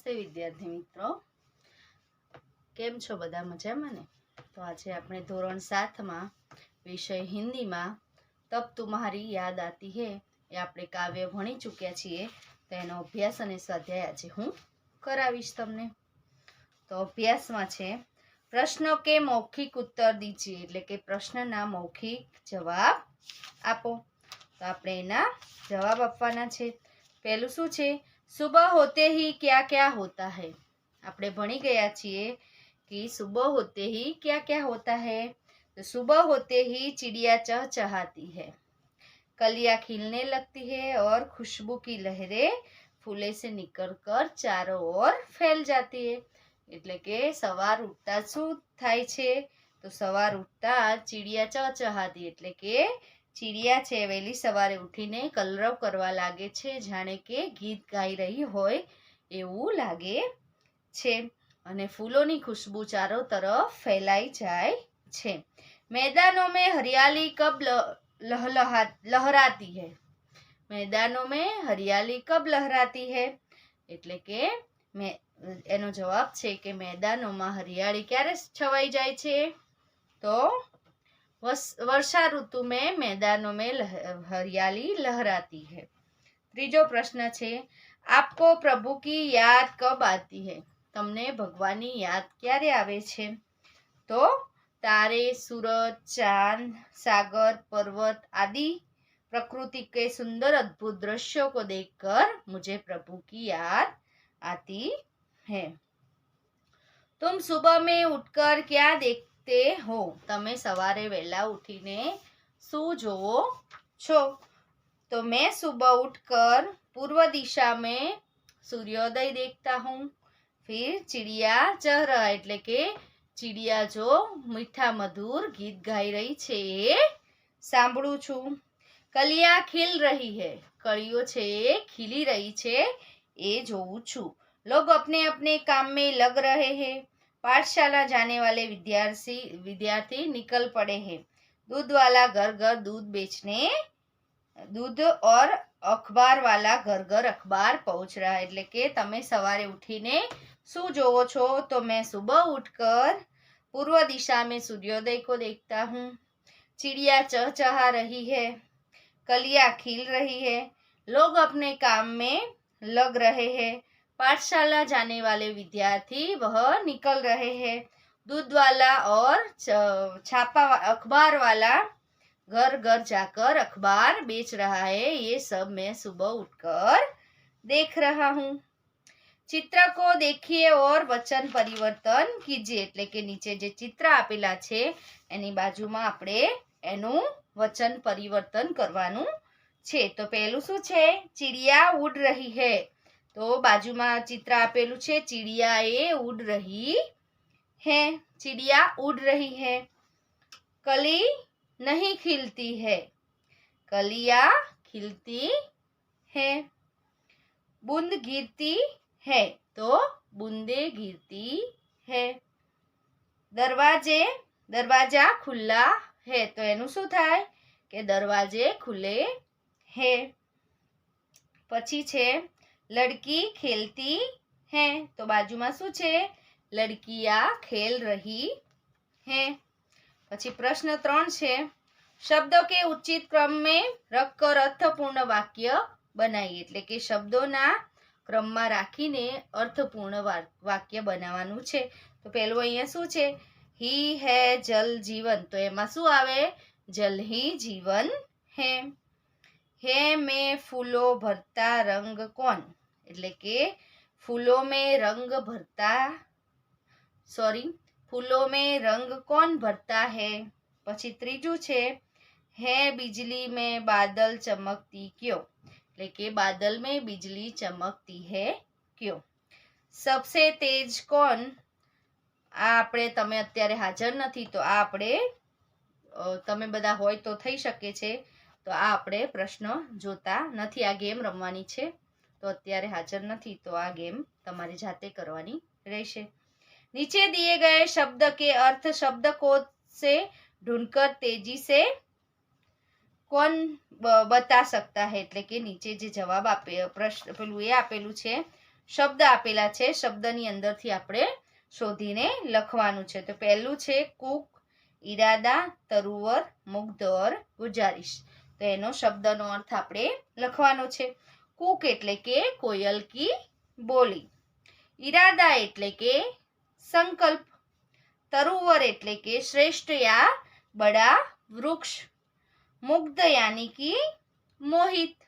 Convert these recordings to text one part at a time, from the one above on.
નમસ્તે વિદ્યાર્થી મિત્રો, કેમ છો બધા? મજામાં ને? તો આજે આપણે ધોરણ 7 માં વિષય હિન્દીમાં તબ તુમ્હારી યાદ આતી હે એ આપણે કાવ્ય ભણી ચૂક્યા છીએ. તો એનો અભ્યાસ અને સ્વાધ્યાય આજે હું કરાવીશ તમને. તો અભ્યાસમાં છે પ્રશ્નો કે મૌખિક ઉત્તર દીજીએ, એટલે કે પ્રશ્નના મૌખિક જવાબ આપો. તો આપણે એના જવાબ આપવાના છે. પહેલું શું છે? सुबह होते ही क्या क्या होता है. આપણે ભણી ગયા છીએ कि सुबह होते ही क्या क्या होता है. तो सुबह होते ही चिड़िया चहचहाती है, कलियां खिलने लगती है और खुशबू की लहरें फूले से निकलकर चारों ओर फैल जाती है. એટલે કે સવાર ઉઠતા શું થાય છે? તો સવાર ઉઠતા ચીડિયા ચહચહાતી, એટલે કે ચીડિયા છે વહેલી સવારે ઉઠીને કલરવ કરવા લાગે છે, જાણે કે ગીત ગાઈ રહી હોય એવું લાગે છે, અને ફૂલોની ખુશ્બુ ચારો તરફ ફેલાઈ જાય છે. मैदानों में हरियाली कब लहराती है. मैदानों में हरियाली कब लहराती है, એટલે કે એનો જવાબ છે કે મેદાનોમાં હરિયાળી ક્યારે છવાઈ જાય છે? તો वर्षा ऋतु में मैदानों में हरियाली लहराती है. ત્રીજો પ્રશ્ન છે आपको प्रभु की याद कब आती है. તમને ભગવાનની યાદ ક્યારે આવે છે? તો तारे, सूरज, चांद, सागर, पर्वत आदि प्रकृति के सुंदर अद्भुत दृश्यों को देखकर मुझे प्रभु की याद आती है. तुम सुबह में उठकर क्या देखते हो. તમે સવારે વહેલા ઉઠીને શું જોવો છો? तो मैं सुबह उठकर पूर्व दिशा में सूर्योदय देखता हूँ. फिर चिड़िया चह रहा, એટલે કે ચીડિયા જો મીઠા મધુર ગીત ગાઈ રહી છે એ સાંભળું છું. કલિયા ખીલ રહી है, કળીઓ છે એ ખીલી રહી છે એ જોઉં છું. लोग अपने अपने काम में लग रहे हैं. पाठशाला जाने वाले विद्यार्थी निकल पड़े हैं. दूध वाला घर घर दूध बेचने, दूध और अखबार वाला घर घर अखबार पहुंच रहा है. એટલે કે તમે સવારે ઉઠીને શું જોવો છો? તો मैं सुबह उठकर पूर्व दिशा में सूर्योदय को देखता हूँ. चिड़िया चहचहा रही है, कलियां खिल रही है. लोग अपने काम में लग रहे हैं. पाठशाला जाने वाले विद्यार्थी वह निकल रहे हैं. दूध वाला और छापा अखबार वाला घर घर जाकर अखबार बेच रहा है. ये सब मैं सुबह उठकर देख रहा हूँ. चित्र को देखिए और वचन परिवर्तन कीजिए. એટલે કે નીચે જે ચિત્ર આપેલા છે એની બાજુમાં આપણે એનું વચન પરિવર્તન કરવાનું છે. તો પહેલું શું છે? चिड़िया उड़ रही है. તો બાજુમાં ચિત્ર આપેલું છે चिड़िया એ उड़ रही है. चिड़िया उड़ रही है. कली नहीं खिलती है, कलियां खिलती है. बूंद गिरती है, तो बूंदे गिरती है. दरवाजा खुला है, तो एनु શું થાય કે દરવાજે ખુલે है. પછી છે लड़की खेलती है, તો બાજુમાં શું છે? लड़कियां खेल रही है. પછી પ્રશ્ન 3 છે શબ્દો કે ઉચિત ક્રમ में रखकर अर्थपूर्ण वाक्य बनाइए. એટલે કે શબ્દોના ક્રમમાં રાખીને અર્થપૂર્ણ વાક્ય બનાવવાનું છે. તો પહેલું અહીંયા શું છે? ही है जल जीवन, તો એમાં શું આવે? जल ही जीवन है. है में फूलों भरता रंग कौन, એટલે કે फूलों में रंग भरता फूलों में रंग कौन भरता है. પછી ત્રીજું છે है बिजली में बादल चमकती क्यों, એટલે કે बादल में बिजली चमकती है क्यों. सबसे तेज कौन, આ આપણે તમે અત્યારે હાજર નથી તો આ આપણે તમે બધા હોય તો થઈ શકે છે. તો આ આપણે પ્રશ્ન જોતા નથી, આ ગેમ રમવાની છે. તો અત્યારે હાજર નથી તો આ ગેમ તમારે જાતે કરવાની રહેશે. नीचे दिए गए शब्द के अर्थ शब्दकोश से ढूंढकर तेजी से कौन बता सकता है. એટલે કે નીચે જે જવાબ આપે પ્રશ્ન પેલું એ આપેલું છે શબ્દ આપેલા છે, શબ્દની અંદરથી આપણે શોધીને લખવાનું છે. તો પહેલું છે કુક, ઈરાદા, તરુવર, મુગ્ધ ઓર ગુજારિશ. તો એનો શબ્દનો અર્થ આપણે લખવાનો છે. કુક એટલે કે કોયલ કી બોલી, ઈરાદા એટલે કે સંકલ્પ, તરુવર એટલે કે શ્રેષ્ઠ યા બડા વૃક્ષ, મુગ્ધ યાની કી મોહિત,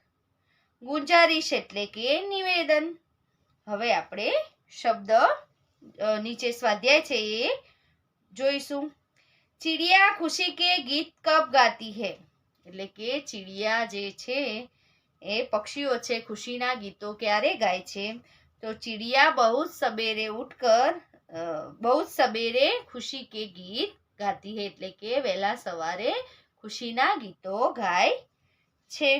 ગુજારિશ એટલે કે નિવેદન. હવે આપણે શબ્દ નીચે સ્વાધ્યાય છે એ જોઈશું. ચિડિયા ખુશી કે ગીત કબ ગાતી હૈ, એટલે કે ચિડિયા જે છે એ પક્ષીઓ છે ખુશીના ગીતો ક્યારે ગાય છે? તો ચિડિયા बहुत सवेरे उठकर बहुत सवेरे खुशी के गीत गाती है, એટલે કે વહેલા સવારે ખુશીના ગીતો ગાય છે.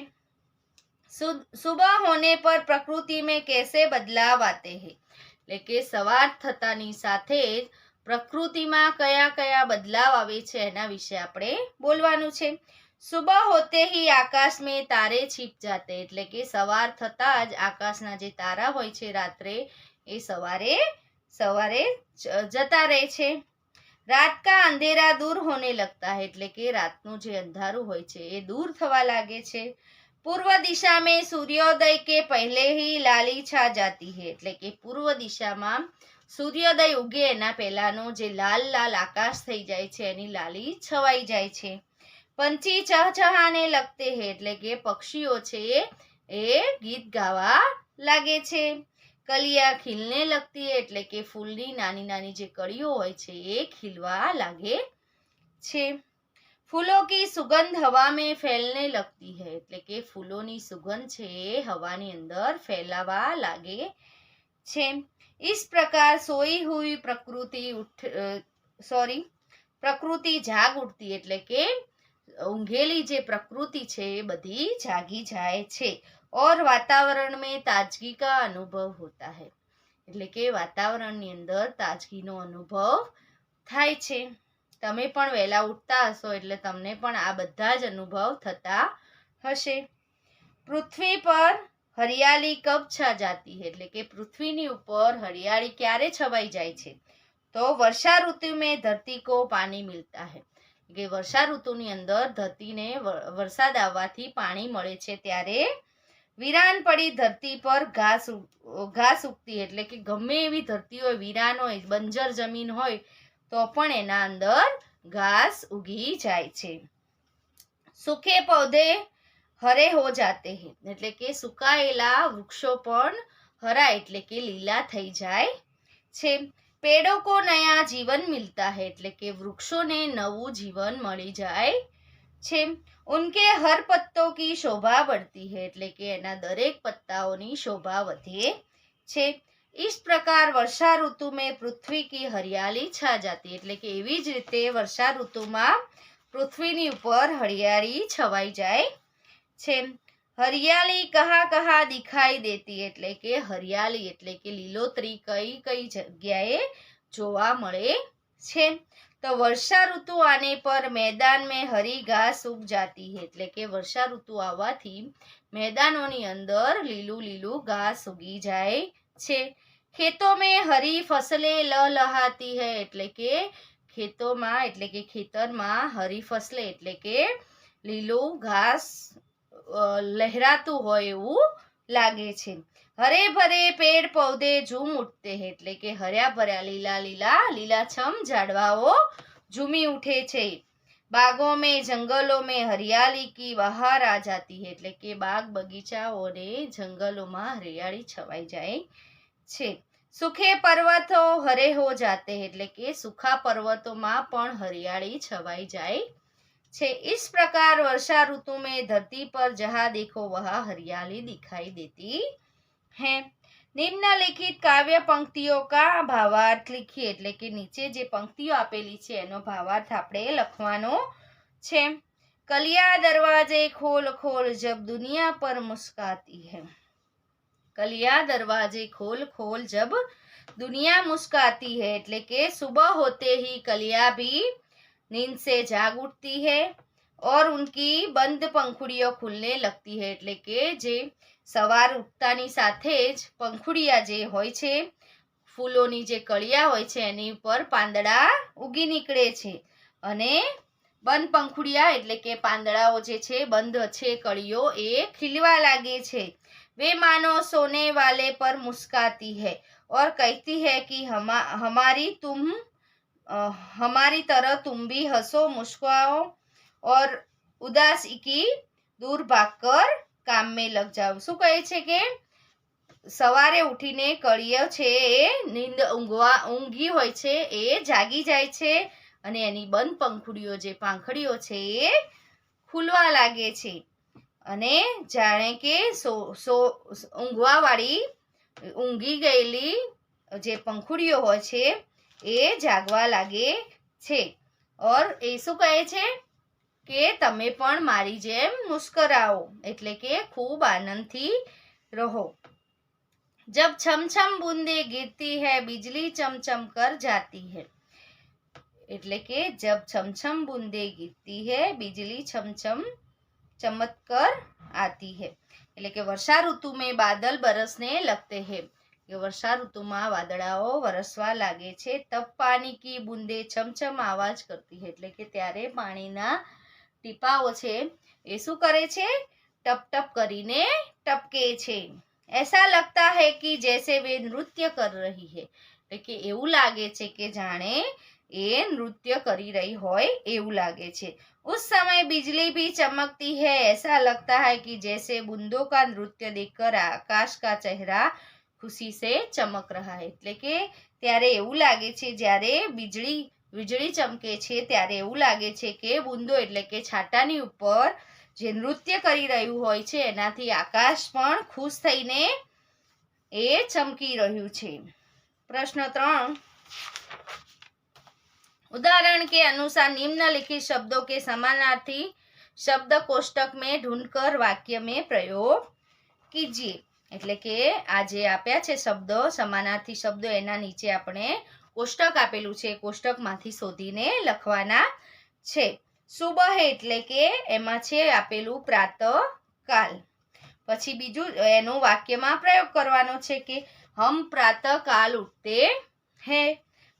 सुबह होने पर प्रकृति में कैसे बदलाव आते हैं, એટલે કે સવાર થતાની સાથે જ પ્રકૃતિમાં કયા કયા બદલાવ આવે છે એના વિશે આપણે બોલવાનું છે. સુબહ હોતે હી આકાશ મેં તારે છીપ જાતે, એટલે કે સવાર થતા જ આકાશના જે તારા હોય છે રાત્રે એ સવારે સવારે જતા રહે છે. રાત કા અંધેરા દૂર હોને લગતા હૈ, એટલે કે રાતનું જે અંધારું હોય છે એ દૂર થવા લાગે છે. પૂર્વ દિશા મેં સૂર્યોદય કે પહેલે હી લાલી છા જાતી હૈ, એટલે કે પૂર્વ દિશામાં સૂર્યોદય ઉગે એના પહેલાનો જે લાલ લાલ આકાશ થઈ જાય છે એની લાલી છવાઈ જાય છે. પંછી ચહચહાને લગતે હૈ, એટલે કે પક્ષીઓ છે એ ગીત ગાવા લાગે છે. કલિયા ખીલને લગતી હૈ, એટલે કે ફૂલની નાની નાની જે કળીઓ હોય છે એ ખીલવા લાગે છે. ફૂલો કી સુગંધ હવા મેં ફેલને લગતી હૈ, એટલે કે ફૂલોની સુગંધ છે એ હવાની અંદર ફેલાવા લાગે છે. इस प्रकार सोई हुई प्रकृति जाग उठती, એટલે કે ઊંઘેલી જે પ્રકૃતિ છે એ બધી જાગી જાય છે. और वातावरण में ताजगी का अनुभव होता है, એટલે કે વાતાવરણની અંદર તાજગીનો અનુભવ થાય છે. તમે પણ વહેલા ઉઠતા હશો એટલે તમને પણ આ બધા જ અનુભવ થતા હશે. પૃથ્વી પર હરિયાળી કબ છા જાતી હૈ, એટલે કે પૃથ્વીની ઉપર હરિયાળી ક્યારે છવાઈ જાય છે? તો વર્ષા ઋતુ મેં ધરતી કો પાણી મિલતા હૈ, કે વર્ષા ઋતુની અંદર ધરતીને વરસાદ આવવાથી પાણી મળે છે ત્યારે વિરાન પડી ધરતી પર ઘાસ ઉગતી, એટલે કે ગમે એવી ધરતી હોય, વિરાન હોય, બંજર જમીન હોય તો પણ એના અંદર ઘાસ ઉગી જાય છે. સૂખે પૌધે હરે હો જાતે હૈ, એટલે કે સુકાયેલા વૃક્ષો પણ હરા એટલે કે લીલા થઈ જાય છે. પેડો કો નયા જીવન મિલતા હૈ, એટલે કે વૃક્ષોને નવું જીવન મળી જાય છે. ઉનકે હર પત્તો કી શોભા बढ़ती है, એટલે કે એના દરેક પત્તાઓની શોભા વધે છે. इस प्रकार वर्षा ऋतु में पृथ्वी की हरियाली छा जाती, એટલે કે એવી જ રીતે વર્ષા ઋતુમાં પૃથ્વીની ઉપર હરિયાળી છવાઈ જાય છે. હરિયાળી કહા કહા દિખાઈ દેતી, એટલે કે હરિયાળી એટલે કે લીલોતરી કઈ કઈ જગ્યાએ જોવા મળે છે? તો વર્ષા ઋતુ આને પર मैदान में हरी घास उग जाती है, એટલે કે વર્ષા ઋતુ આવવાથી મેદાનોની અંદર લીલું લીલું ઘાસ ઉગી જાય છે. ખેતો મેં હરી ફસલે લહલહાતી હૈ, એટલે કે ખેતોમાં એટલે કે ખેતરમાં હરી ફસલે એટલે કે લીલું ઘાસ લહેરાતું હોય એવું લાગે છે. હરે ભરે પેડ પૌધે ઝૂમ ઉઠતે હૈ, એટલે કે હર્યા ભર્યા લીલા લીલા લીલાછમ ઝાડવાઓ ઝૂમી ઉઠે છે. બાગો મેં જંગલો મેં હરિયાળી કી બહાર આ જાતી હૈ, એટલે કે બાગ બગીચાઓને જંગલોમાં હરિયાળી છવાઈ જાય છે. સુખે પર્વતો હરે હો જાતે હૈ, એટલે કે સુખા પર્વતોમાં પણ હરિયાળી છવાઈ જાય છે. इस प्रकार वर्षा ऋतु में धरती पर जहाँ देखो वहाँ हरियाली दिखाई देती है. નિમ્નલિખિત કાવ્ય પંક્તિઓ કા ભાવાર્થ લીખીએ, એટલે કે નીચે જે પંક્તિઓ આપેલી છે એનો ભાવાર્થ આપણે લખવાનો છે. કલિયા દરવાજે ખોલ ખોલ જબ દુનિયા પર મુસ્કાતી હૈ, કલિયા દરવાજે ખોલ ખોલ જબ દુનિયા મુસ્કાતી હૈ, એટલે કે સુબહ હોતે ही कलिया भी नींद से जाग उठती है. और उनकी बंद पंखुड़ियों खुलने लगती है એટલે કે જે સવાર ઉઠતાની સાથે જ પંખુડિયા જે હોય છે ફૂલોની જે કળિયા હોય છે એની ઉપર પાંદડા ઉગી નીકળે છે અને બંધ પંખુડિયા એટલે કે પાંદડાઓ જે છે બંધ છે કળીઓ એ ખીલવા લાગે છે वे मानो सोने वाले पर मुस्काती है और कहती है कि हमारी तरह तुम भी हंसो मुस्कुराओ और उदासी की दूर भागकर કામ में लग जाओ। શું કહે છે કે સવારે ઉઠીને કળીઓ છે એ નીંદ ઊંઘી હોય છે એ જાગી જાય છે અને એની બંધ પંખુડીઓ જે પાંખડીઓ છે એ ખુલવા લાગે છે અને જાણે કે ઊંઘવાવાળી ઊંઘી ગયેલી જે પંખુડીઓ હોય છે એ જાગવા લાગે છે ઓર એ શું કહે છે કે તમે પણ મારી જેમ મુસ્કરાઓ એટલે કે ખૂબ આનંદથી રહો। जब छम छम बूंदे गिरती है बिजली चमचम कर जाती है એટલે કે जब छम छम बूंदे गिरती है बिजली छमछम चमक कर आती है એટલે કે વર્ષા ઋતુ में बादल बरसने लगते हैं કે વર્ષા ઋતુમાં વાદળાઓ વરસવા લાગે છે तब पानी की बूंदे छमछम आवाज करती है એટલે કે ત્યારે પાણીના ટીપાઓ છે એ શું કરે છે ટપ ટપ કરીને ટપકે છે। ऐसा लगता है कि जैसे वे नृत्य कर रही है એટલે કે એવું લાગે છે કે જાણે એ નૃત્ય કરી રહી હોય એવું લાગે છે। उस समय बिजली भी चमकती है ऐसा लगता है कि जैसे बूंदों का नृत्य देखकर आकाश का चेहरा खुशी से चमक रहा है એટલે કે ત્યારે એવું લાગે છે જ્યારે વીજળી ચમકે છે ત્યારે એવું લાગે છે કે બૂંદો એટલે કે છાટાની ઉપર જે નૃત્ય કરી રહ્યું હોય છે એનાથી આકાશ પણ ખુશ થઈને એ ચમકી રહ્યું છે। प्रश्न 3 उदाहरण के अनुसार निम्नलिखित शब्दों के समानार्थी शब्द कोष्टक में ढूंढकर वाक्य में प्रयोग कीजिए એટલે કે આ જે આપ્યા છે શબ્દો સમાનાર્થી શબ્દો એના નીચે આપણે કોષ્ટક આપેલું છે કોષ્ટકમાંથી શોધીને લખવાના છે। સુબહ એટલે કે એમાં છે આપેલું પ્રાતઃકાલ પછી બીજું એનું વાક્યમાં પ્રયોગ કરવાનો છે કે હમ પ્રાતઃકાલ ઉઠતે હે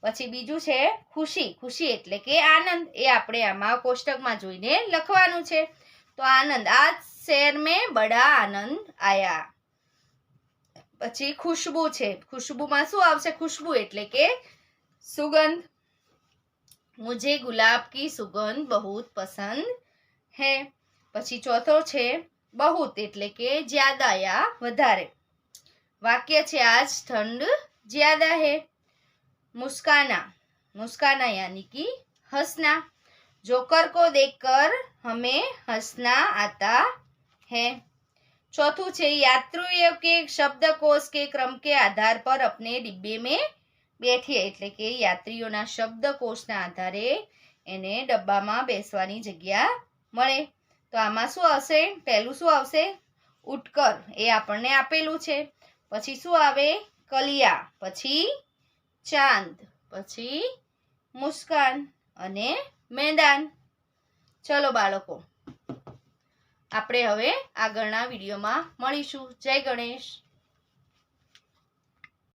પછી બીજું છે ખુશી એટલે કે આનંદ એ આપણે આમાં કોષ્ટકમાં જોઈને લખવાનું છે તો આનંદ આજ શહેર में बड़ा आनंद आया। પછી ખુશ્બુ છે ખુશ્બુમાં શું આવશે ખુશ્બુ એટલે કે સુગંધ मुझे गुलाब की सुगंध बहुत पसंद है। પછી ચોથો છે बहुत એટલે કે જ્યાદા યા વધારે વાક્ય છે आज ठंड ज्यादा है। मुस्काना यानी कि हंसना जोकर को देखकर हमें हंसना आता है। चौथुं छे यात्रियों के शब्दकोश के क्रम के आधार पर अपने डिब्बे में बैठिए એટલે કે યાત્રીઓના શબ્દકોશના આધારે એને ડબ્બામાં બેસવાની જગ્યા મળે તો આમાં શું આવશે પહેલું શું આવશે ઉટકર એ આપણને આપેલું છે પછી શું આવે કલિયા પછી ચાંદ પછી મુસ્કાન અને મેદાન। ચલો બાળકો આપણે હવે આગળના વિડીયોમાં મળીશું। જય ગણેશ।